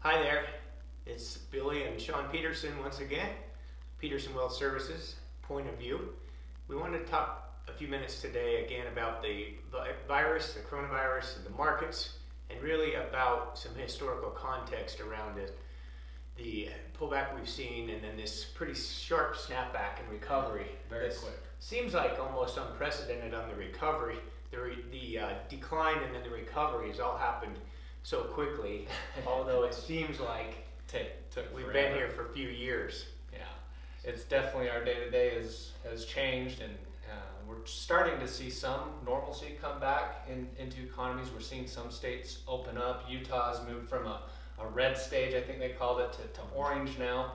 Hi there, it's Billy and Shaun Peterson once again, Peterson Wealth Services, Point of View. We wanted to talk a few minutes today again about the virus, the coronavirus, and the markets, and really about some historical context around it. The pullback we've seen and then this pretty sharp snapback and recovery. Very quick. Seems like almost unprecedented on the recovery. The decline and then the recovery has all happened so quickly, although it seems like we've been here for a few years. Yeah, it's definitely our day-to-day has changed, and we're starting to see some normalcy come back into economies. We're seeing some states open up. Utah's moved from a red stage, I think they called it, to orange now.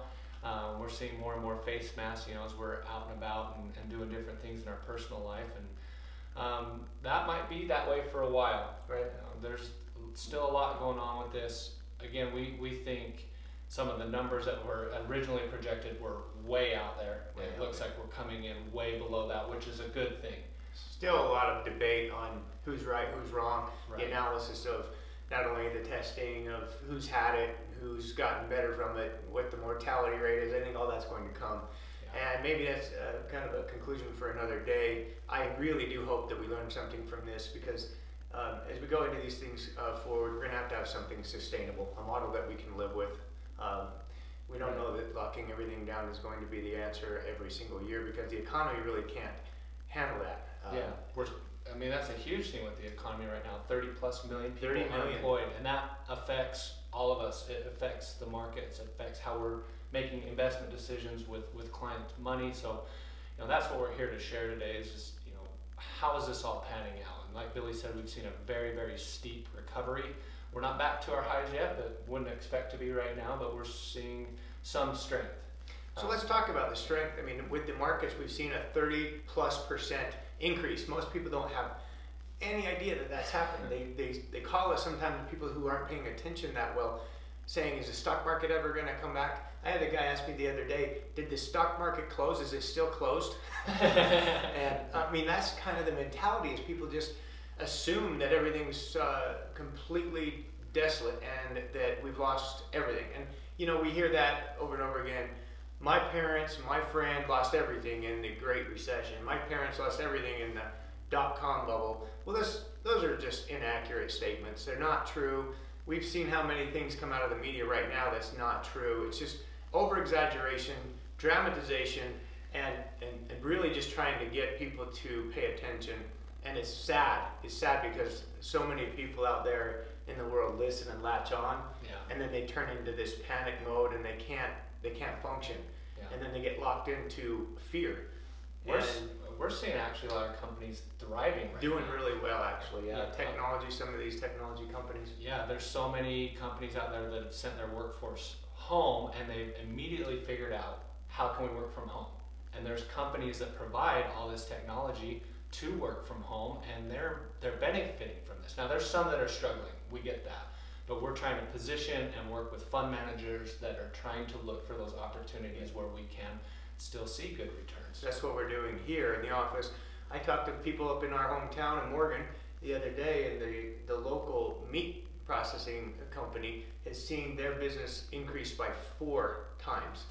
We're seeing more and more face masks, as we're out and about and doing different things in our personal life, and that might be that way for a while. Right. There's still a lot going on with this. Again, we think some of the numbers that were originally projected were way out there. It looks like we're coming in way below that, which is a good thing. Still a lot of debate on who's right, who's wrong. Right. The analysis of not only the testing of who's had it, who's gotten better from it, what the mortality rate is. I think all that's going to come. Yeah. And maybe that's kind of a conclusion for another day. I really do hope that we learn something from this, because as we go into these things forward, we're going to have something sustainable, a model that we can live with. We don't know that locking everything down is going to be the answer every single year, because the economy really can't handle that. That's a huge thing with the economy right now. 30+ million people unemployed, and that affects all of us. It affects the markets. It affects how we're making investment decisions with client money. So, that's what we're here to share today. Is just how is this all panning out? And like Billy said, we've seen a very, very steep recovery. We're not back to our highs yet, but wouldn't expect to be right now, but we're seeing some strength. So let's talk about the strength. I mean, with the markets, we've seen a 30+% increase. Most people don't have any idea that that's happened. They call us sometimes, people who aren't paying attention that well, saying, is the stock market ever going to come back? I had a guy ask me the other day, did the stock market close? Is it still closed? And I mean, that's kind of the mentality, is people just assume that everything's completely desolate and that we've lost everything. And we hear that over and over again. My parents, my friend lost everything in the Great Recession. My parents lost everything in the dot-com bubble. Well, those are just inaccurate statements. They're not true. We've seen how many things come out of the media right now that's not true. It's just over-exaggeration, dramatization, and really just trying to get people to pay attention. And it's sad. It's sad because so many people out there in the world listen and latch on, and then they turn into this panic mode, and they can't function, and then they get locked into fear. We're seeing actually a lot of companies thriving right doing now. Really well, actually. Technology, some of these technology companies. Yeah, there's so many companies out there that have sent their workforce home, and they've immediately figured out, how can we work from home? And there's companies that provide all this technology to work from home, and they're benefiting from this. Now, there's some that are struggling. We get that. But we're trying to position and work with fund managers that are trying to look for those opportunities where we can still see good returns. That's what we're doing here in the office. I talked to people up in our hometown in Morgan the other day, and the local meat processing company has seen their business increase by 4 times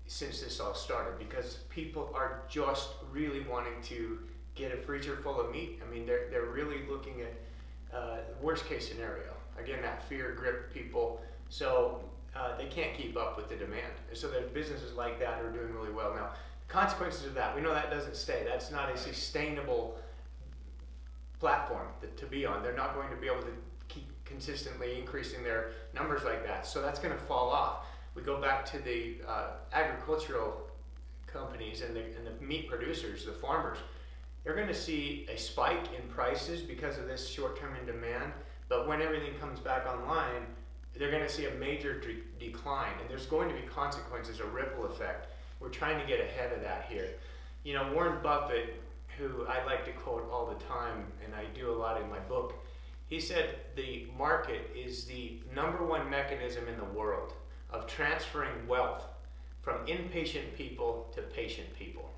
since this all started, because people are just really wanting to get a freezer full of meat. I mean, they're really looking at worst case scenario. Again, that fear gripped people, so they can't keep up with the demand. So there's businesses like that are doing really well now. Consequences of that, we know that doesn't stay. That's not a sustainable platform to be on. They're not going to be able to keep consistently increasing their numbers like that. So that's going to fall off. We go back to the agricultural companies and the meat producers, the farmers. They're going to see a spike in prices because of this short-term in demand. But when everything comes back online, they're going to see a major decline, and there's going to be consequences, a ripple effect. We're trying to get ahead of that here. Warren Buffett, who I like to quote all the time, and I do a lot in my book, he said the market is the #1 mechanism in the world of transferring wealth from inpatient people to patient people.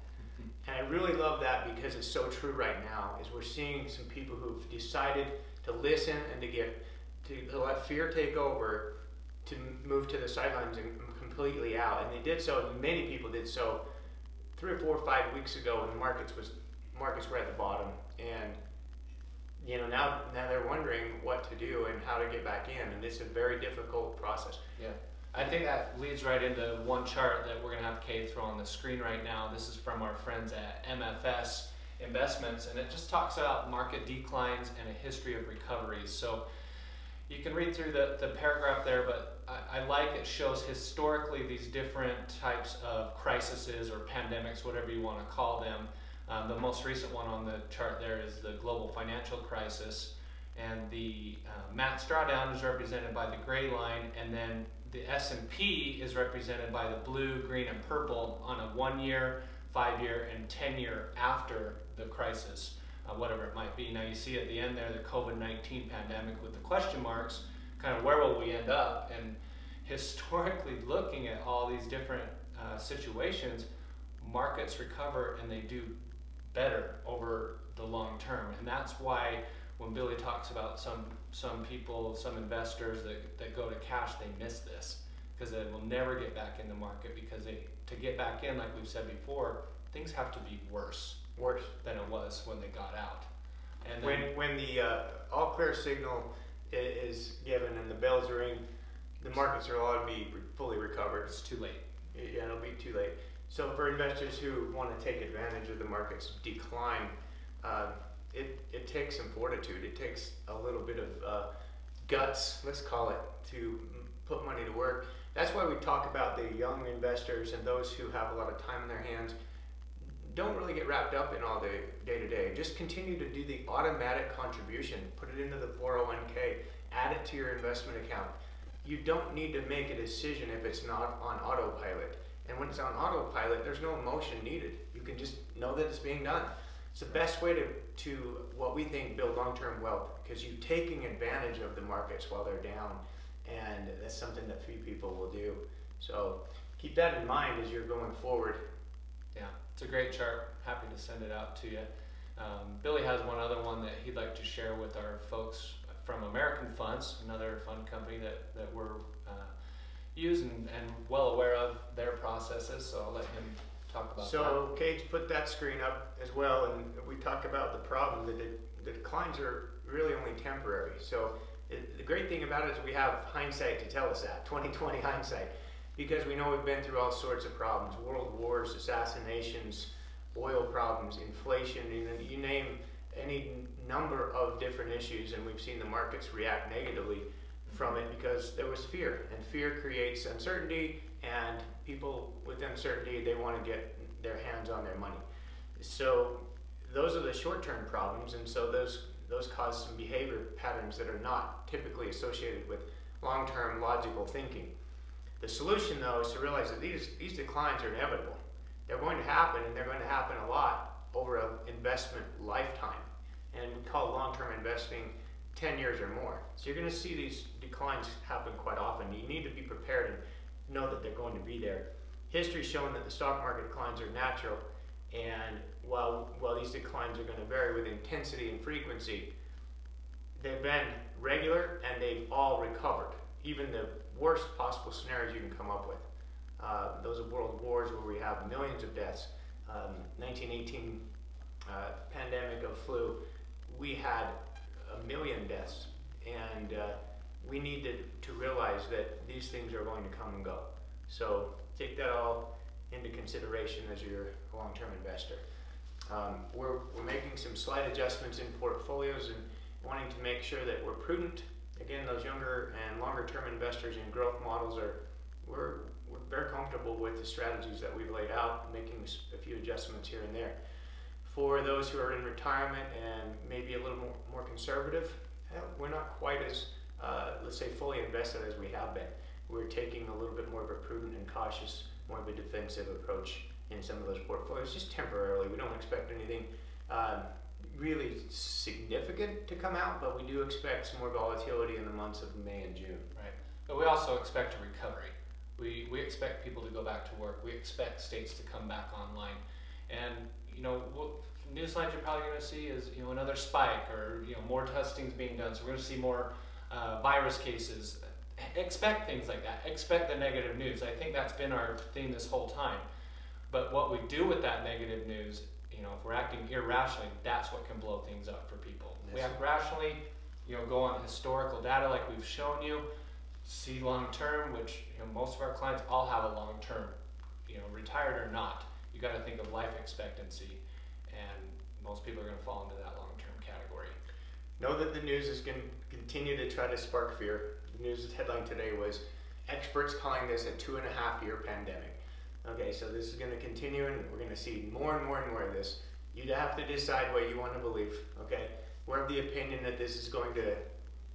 And I really love that, because it's so true right now, is we're seeing some people who've decided to listen and to let fear take over, to move to the sidelines and completely out, and they did so. Many people did so 3 or 4 or 5 weeks ago when the markets were at the bottom, and now they're wondering what to do and how to get back in, and it's a very difficult process. Yeah, I think that leads right into one chart that we're going to have Kay throw on the screen right now. This is from our friends at MFS Investments, and it just talks about market declines and a history of recoveries. So you can read through the paragraph there, but I like it shows historically these different types of crises or pandemics, whatever you want to call them. The most recent one on the chart there is the global financial crisis, and the max drawdown is represented by the gray line, and then the S&P is represented by the blue, green, and purple on a 1-year, 5-year, and 10-year after the crisis, whatever it might be. Now you see at the end there the COVID-19 pandemic with the question marks, kind of where will we end up? And historically looking at all these different situations, markets recover and they do better over the long term. And that's why when Billy talks about some people, some investors that go to cash, they miss this because they will never get back in the market, because to get back in, like we've said before, things have to be worse than it was when they got out. And then, when the all clear signal is given and the bells ring, the markets are allowed to be fully recovered. It's too late. Yeah, it'll be too late. So for investors who want to take advantage of the market's decline, it takes some fortitude. It takes a little bit of guts, let's call it, to put money to work. That's why we talk about the young investors and those who have a lot of time in their hands. Don't really get wrapped up in all the day-to-day. Just continue to do the automatic contribution. Put it into the 401k. Add it to your investment account. You don't need to make a decision if it's not on autopilot. And when it's on autopilot, there's no emotion needed. You can just know that it's being done. It's the best way to what we think, build long-term wealth, because you're taking advantage of the markets while they're down, and that's something that few people will do. So keep that in mind as you're going forward. Yeah, it's a great chart. Happy to send it out to you. Billy has one other one that he'd like to share with our folks from American Funds, another fund company that we're using and well aware of their processes. So I'll let him talk about that. So Kate's put that screen up as well, and we talk about the problem. The declines are really only temporary. So the great thing about it is we have hindsight to tell us that, 2020 hindsight, because we know we've been through all sorts of problems: world wars, assassinations, oil problems, inflation, you name any number of different issues, and we've seen the markets react negatively from it because there was fear, and fear creates uncertainty, and people with uncertainty, they want to get their hands on their money. So those are the short-term problems, and so those cause some behavior patterns that are not typically associated with long-term logical thinking. The solution, though, is to realize that these declines are inevitable. They're going to happen, and they're going to happen a lot over an investment lifetime. And we call long-term investing 10 years or more. So you're going to see these declines happen quite often. You need to be prepared and know that they're going to be there. History's shown that the stock market declines are natural, and while these declines are going to vary with intensity and frequency, they've been regular and they've all recovered, even the worst possible scenarios you can come up with. Those are world wars where we have millions of deaths. 1918 pandemic of flu, we had 1 million deaths, and we need to realize that these things are going to come and go. So take that all into consideration as you're a long-term investor. We're making some slight adjustments in portfolios and wanting to make sure that we're prudent. Again, those younger and longer-term investors in growth models we're very comfortable with the strategies that we've laid out, making a few adjustments here and there. For those who are in retirement and maybe a little more conservative, we're not quite as, let's say, fully invested as we have been. We're taking a little bit more of a prudent and cautious, more of a defensive approach in some of those portfolios, just temporarily. We don't expect anything really significant to come out, but we do expect some more volatility in the months of May and June. Right, but we also expect a recovery. We expect people to go back to work. We expect states to come back online. And, what news lines you're probably going to see is, another spike, or, more testings being done. So we're going to see more virus cases. expect things like that. Expect the negative news. I think that's been our theme this whole time. But what we do with that negative news, you know, if we're acting irrationally, that's what can blow things up for people. If we act rationally, you know, go on historical data like we've shown you, see long term, which, you know, most of our clients all have a long term, you know, retired or not. You got to think of life expectancy, and most people are going to fall into that long term category. Know that the news is going to continue to try to spark fear. The news headline today was experts calling this a 2.5-year pandemic. Okay, so this is going to continue, and we're going to see more and more and more of this. You have to decide what you want to believe. Okay, we're of the opinion that this is going to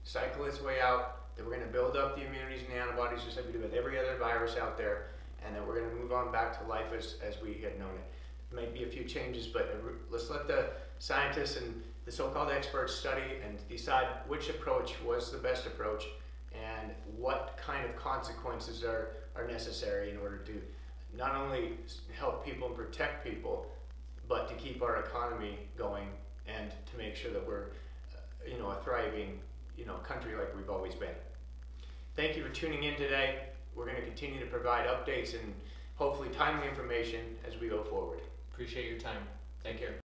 cycle its way out, that we're going to build up the immunities and the antibodies just like we do with every other virus out there, and that we're going to move on back to life as we had known it. There might be a few changes, but let's let the scientists and the so-called experts study and decide which approach was the best approach and what kind of consequences are necessary in order to not only help people and protect people, but to keep our economy going and to make sure that we're you know, a thriving, you know, country like we've always been. Thank you for tuning in today. We're going to continue to provide updates and hopefully timely information as we go forward. Appreciate your time. Take care.